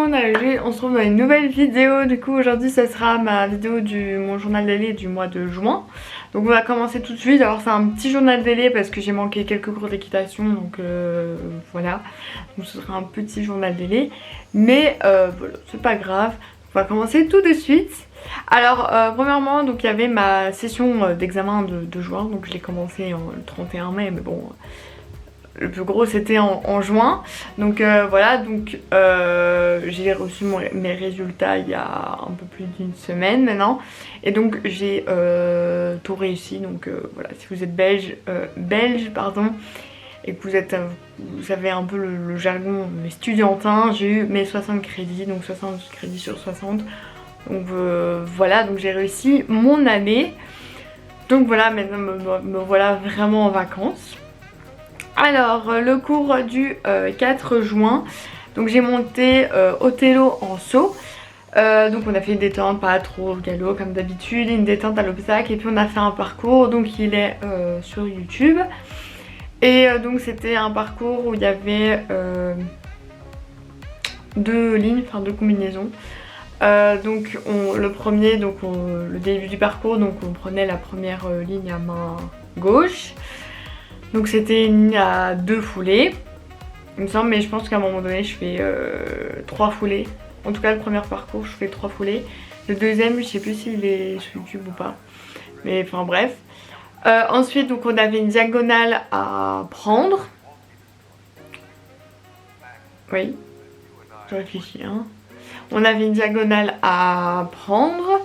monde, on se retrouve dans une nouvelle vidéo. Du coup aujourd'hui ce sera ma vidéo mon journal délai du mois de juin. Donc on va commencer tout de suite. Alors c'est un petit journal délai parce que j'ai manqué quelques cours d'équitation, donc voilà. Donc ce sera un petit journal délai, mais voilà, c'est pas grave. On va commencer tout de suite. Alors premièrement, donc il y avait ma session d'examen de juin, donc je l'ai commencé le 31 mai, mais bon, le plus gros c'était en juin. Donc voilà, donc j'ai reçu mes résultats il y a un peu plus d'une semaine maintenant. Et donc j'ai tout réussi. Donc voilà, si vous êtes belge pardon, et que vous savez un peu le jargon estudiantin, j'ai eu mes 60 crédits, donc 60 crédits sur 60. Donc voilà, donc j'ai réussi mon année. Donc voilà, maintenant me voilà vraiment en vacances. Alors le cours du 4 juin, donc j'ai monté Othello en saut. Donc on a fait une détente, pas trop galop comme d'habitude, une détente à l'obstacle, et puis on a fait un parcours, donc il est sur YouTube. Et donc c'était un parcours où il y avait deux lignes, enfin deux combinaisons. Donc le premier, donc le début du parcours, donc on prenait la première ligne à main gauche. Donc c'était une ligne à 2 foulées, il me semble, mais je pense qu'à un moment donné je fais 3 foulées. En tout cas le premier parcours je fais 3 foulées. Le deuxième je sais plus s'il est sur YouTube ou pas, mais enfin bref. Ensuite donc on avait une diagonale à prendre. Oui, je réfléchis hein. On avait une diagonale à prendre.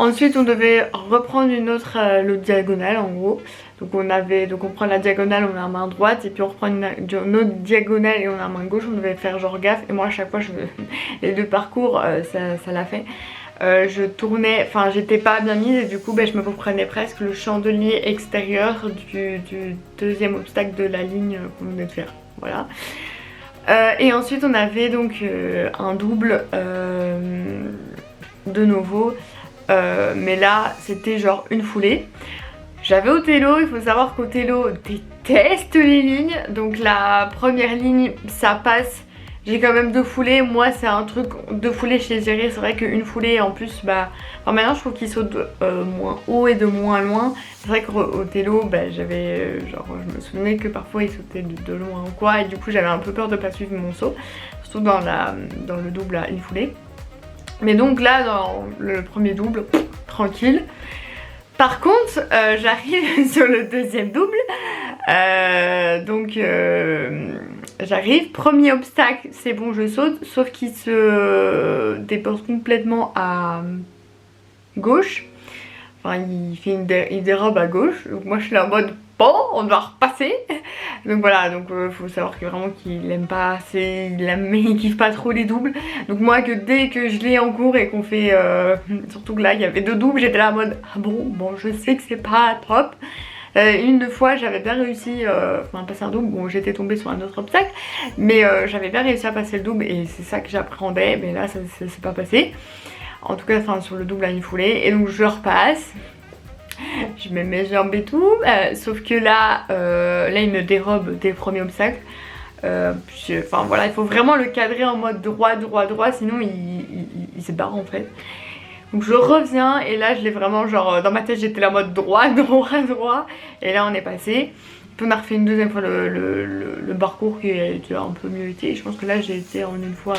Ensuite on devait reprendre l'autre diagonale en gros. Donc on prend la diagonale, on a la main droite, et puis on reprend une autre diagonale et on a la main gauche. On devait faire genre gaffe, et moi à chaque fois les deux parcours ça l'a fait. Je tournais, enfin j'étais pas bien mise, et du coup je me comprenais presque le chandelier extérieur du deuxième obstacle de la ligne qu'on venait de faire. Voilà. Et ensuite on avait donc un double de nouveau, mais là c'était genre une foulée. J'avais Othello, il faut savoir qu'Othello déteste les lignes, donc la première ligne ça passe, j'ai quand même 2 foulées. Moi c'est un truc, 2 foulées je les gérais, c'est vrai qu'une foulée en plus, enfin maintenant je trouve qu'il saute moins haut et de moins loin. C'est vrai qu'Othello, j'avais genre, je me souvenais que parfois il sautait de loin ou quoi, et du coup j'avais un peu peur de pas suivre mon saut, surtout dans le double à une foulée. Mais donc là dans le premier double, tranquille. Par contre, j'arrive sur le deuxième double, j'arrive, premier obstacle, c'est bon je saute, sauf qu'il se dépose complètement à gauche, enfin il dérobe à gauche, donc moi je suis là en mode bon, on doit repasser. Donc voilà, donc faut savoir que vraiment qu'il aime pas assez, il kiffe pas trop les doubles. Donc moi que dès que je l'ai en cours et qu'on fait, surtout que là il y avait 2 doubles, j'étais là en mode ah bon je sais que c'est pas top. Une fois j'avais bien réussi à passer un double, bon j'étais tombée sur un autre obstacle, mais j'avais bien réussi à passer le double, et c'est ça que j'appréhendais, mais là ça s'est pas passé. En tout cas sur le double à une foulée, et donc je repasse. Je mets mes jambes et tout, sauf que là il me dérobe dès le premier obstacle. Enfin voilà, il faut vraiment le cadrer en mode droit, sinon il se barre en fait. Donc je reviens, et là je l'ai vraiment genre dans ma tête, j'étais là en mode droit, et là on est passé. Puis on a refait une deuxième fois le parcours qui était un peu mieux été. Je pense que là j'ai été en une fois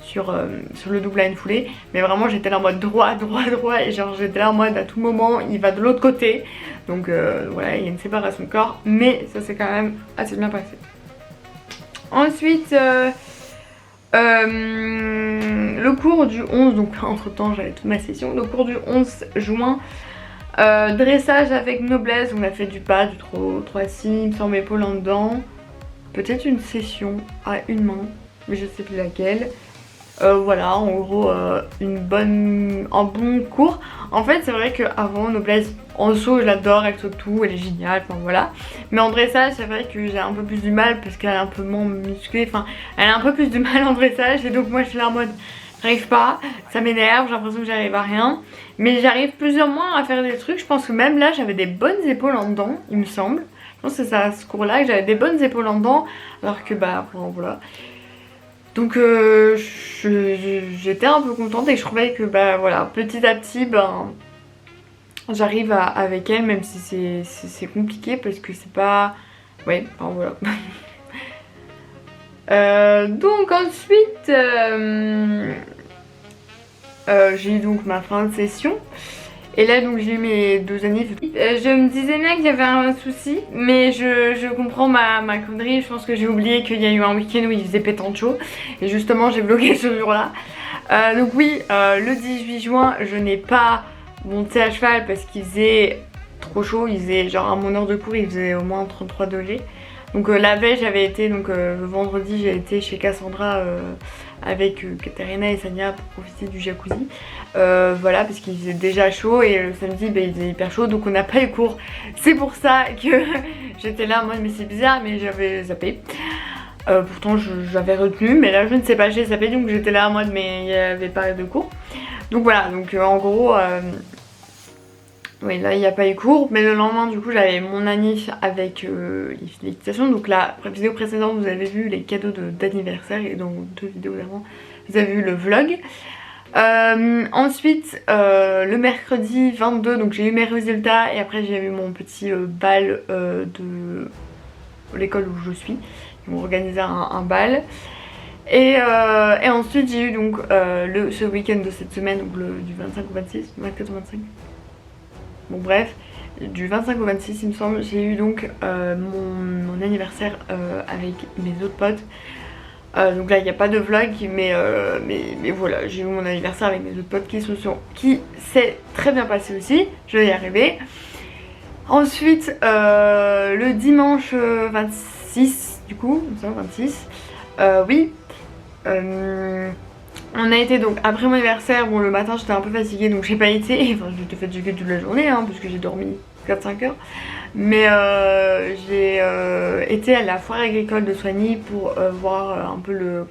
sur le double à une foulée, mais vraiment j'étais là en mode droit, et genre j'étais là en mode à tout moment il va de l'autre côté. Donc voilà, il y a une séparation de corps, mais ça s'est quand même assez bien passé. Ensuite le cours du 11, donc entre temps j'avais toute ma session, le cours du 11 juin, dressage avec noblesse. On a fait du pas, du trot, 3-6, sans épaule en dedans, peut-être une session à une main, mais je sais plus laquelle. Voilà, en gros un bon cours. En fait c'est vrai qu'avant noblesse en saut je l'adore, elle saute tout, elle est géniale, enfin voilà. Mais en dressage c'est vrai que j'ai un peu plus du mal parce qu'elle est un peu moins musclée, enfin elle a un peu plus du mal en dressage, et donc moi je suis là en mode j'arrive pas, ça m'énerve, j'ai l'impression que j'arrive à rien. Mais j'arrive plus ou moins à faire des trucs, je pense que même là j'avais des bonnes épaules en dedans, il me semble. Je pense que c'est à ce cours là que j'avais des bonnes épaules en dedans, alors que enfin voilà. Donc j'étais un peu contente et je trouvais que bah voilà, petit à petit ben j'arrive avec elle, même si c'est compliqué parce que c'est pas... Ouais, enfin voilà. Donc ensuite j'ai eu donc ma fin de session. Et là donc j'ai eu mes 2 années. Je me disais bien qu'il y avait un souci, mais je comprends ma connerie. Je pense que j'ai oublié qu'il y a eu un week-end où il faisait pétant chaud. Et justement j'ai bloqué ce jour-là. Donc oui, le 18 juin je n'ai pas monté à cheval parce qu'il faisait trop chaud. Il faisait genre à mon heure de cours il faisait au moins 33 degrés. Donc la veille j'avais été, donc le vendredi j'ai été chez Cassandra avec Katarina et Sania pour profiter du jacuzzi. Voilà, parce qu'il faisait déjà chaud et le samedi bah, il faisait hyper chaud, donc on n'a pas eu cours. C'est pour ça que j'étais là en mode mais c'est bizarre, mais j'avais zappé. Pourtant j'avais retenu, mais là je ne sais pas, j'ai zappé, donc j'étais là en mode mais il n'y avait pas de cours. Donc voilà, donc en gros... oui, là il n'y a pas eu cours, mais le lendemain du coup j'avais mon anniv avec l'équitation. Donc la vidéo précédente vous avez vu les cadeaux d'anniversaire et dans 2 vidéos d'avant vous avez vu le vlog. Ensuite le mercredi 22 donc j'ai eu mes résultats et après j'ai eu mon petit bal de l'école où je suis. Ils m'ont organisé un bal. Et ensuite j'ai eu donc ce week-end de cette semaine, donc du 25 au 26, 24 au 25. Bon bref, du 25 au 26 il me semble, j'ai eu donc mon anniversaire avec mes autres potes. Donc là il n'y a pas de vlog, mais voilà, j'ai eu mon anniversaire avec mes autres potes qui s'est très bien passé aussi, je vais y arriver. Ensuite le dimanche 26 du coup, ça 26, oui. On a été donc après mon anniversaire, bon le matin j'étais un peu fatiguée donc j'ai pas été, enfin j'étais fatiguée toute la journée hein, parce que j'ai dormi 4-5 heures. Mais j'ai été à la foire agricole de Soigny pour voir un peu le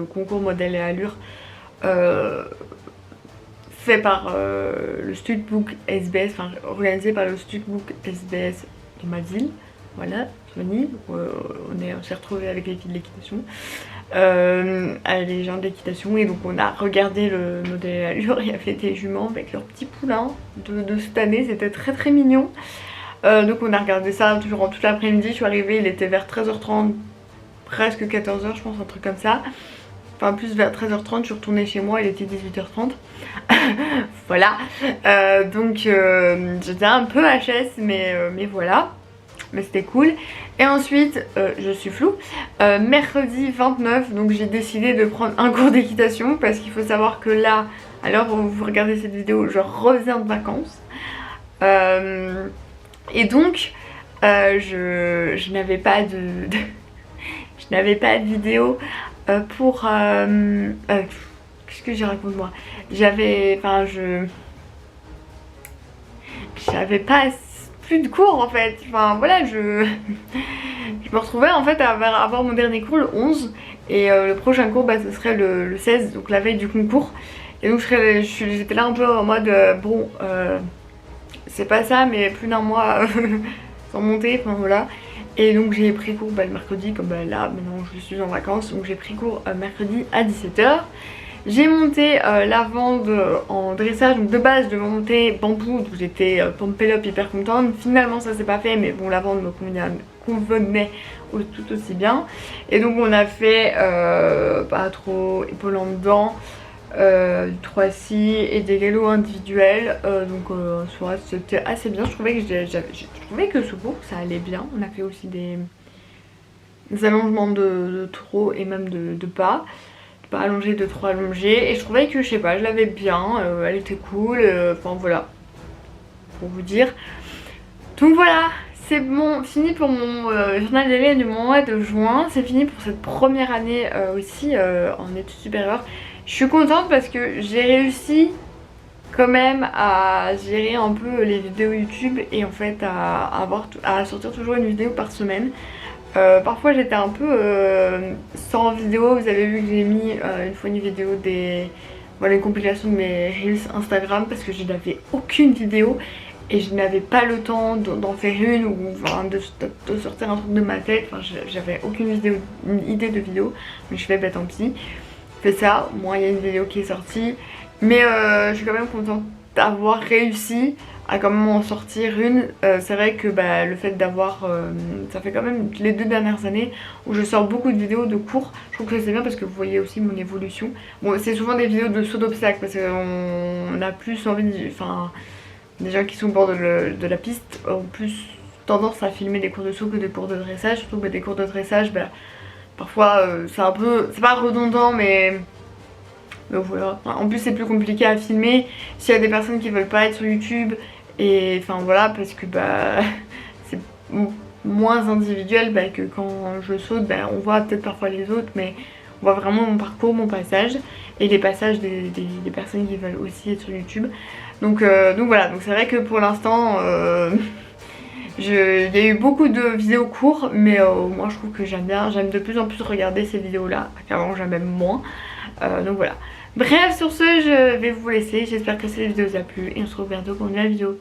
concours modèle et allure fait par le Studbook SBS, enfin organisé par le Studbook SBS de ma ville. Voilà, Soigny, on s'est retrouvés avec les filles de l'équitation. Les gens d'équitation et donc on a regardé le modèle à allure. Il y avait des juments avec leurs petits poulains de cette année, c'était très très mignon. Donc on a regardé ça durant toute l'après-midi. Je suis arrivée, il était vers 13h30, presque 14h je pense, un truc comme ça. Enfin plus vers 13h30, je suis retournée chez moi, il était 18h30. Voilà, donc j'étais un peu HS mais voilà. Mais c'était cool. Et ensuite, je suis floue, mercredi 29, donc j'ai décidé de prendre un cours d'équitation parce qu'il faut savoir que là, à l'heure où vous regardez cette vidéo, je reviens de vacances. Et donc, je n'avais pas je n'avais pas de vidéo pour... qu'est-ce que j'y raconte moi? J'avais pas plus de cours en fait, enfin voilà, je me retrouvais en fait à avoir mon dernier cours le 11 et le prochain cours bah, ce serait le 16, donc la veille du concours. Et donc j'étais là un peu en mode bon c'est pas ça mais plus d'un mois sans monter, enfin voilà. Et donc j'ai pris cours le mercredi, comme bah, là maintenant je suis en vacances, donc j'ai pris cours mercredi à 17h. J'ai monté la vende en dressage, donc de base je devais monter bambou, donc j'étais pompélope hyper contente. Finalement ça s'est pas fait, mais bon la vente me convenait tout aussi bien. Et donc on a fait pas trop épaule en dedans, du 3-6 et des galops individuels. Donc soit c'était assez bien, je trouvais que ce cours ça allait bien. On a fait aussi des allongements de trop et même de pas. Pas allongée, de trop allongée, et je trouvais que je sais pas, je l'avais bien, elle était cool, enfin voilà, pour vous dire. Donc voilà, c'est bon, fini pour mon journal d'élève du mois de juin, c'est fini pour cette première année aussi en études supérieures. Je suis contente parce que j'ai réussi quand même à gérer un peu les vidéos YouTube et en fait à sortir toujours une vidéo par semaine. Parfois j'étais un peu sans vidéo, vous avez vu que j'ai mis une fois une vidéo des compilations de mes reels Instagram parce que je n'avais aucune vidéo et je n'avais pas le temps d'en faire une ou enfin, de sortir un truc de ma tête. Enfin, j'avais aucune idée de vidéo, mais je fais bah tant pis, je fais ça. Moi il y a une vidéo qui est sortie, mais je suis quand même contente d'avoir réussi à quand même en sortir une. C'est vrai que bah, le fait d'avoir, ça fait quand même les 2 dernières années où je sors beaucoup de vidéos de cours. Je trouve que c'est bien parce que vous voyez aussi mon évolution. Bon, c'est souvent des vidéos de saut d'obstacles parce qu'on a plus envie de... Enfin, des gens qui sont au bord de la piste ont plus tendance à filmer des cours de saut que des cours de dressage. Surtout que des cours de dressage, bah, parfois c'est un peu... C'est pas redondant mais voilà. En plus c'est plus compliqué à filmer s'il y a des personnes qui veulent pas être sur YouTube. Et enfin voilà, parce que bah c'est moins individuel bah, que quand je saute, bah, on voit peut-être parfois les autres, mais on voit vraiment mon parcours, mon passage et les passages des personnes qui veulent aussi être sur YouTube. Donc voilà, donc c'est vrai que pour l'instant il y a eu beaucoup de vidéos courtes, mais moi je trouve que j'aime bien, j'aime de plus en plus regarder ces vidéos là, qu'avant j'aimais moins. Donc voilà. Bref, sur ce, je vais vous laisser. J'espère que cette vidéo vous a plu et on se retrouve bientôt pour une nouvelle vidéo.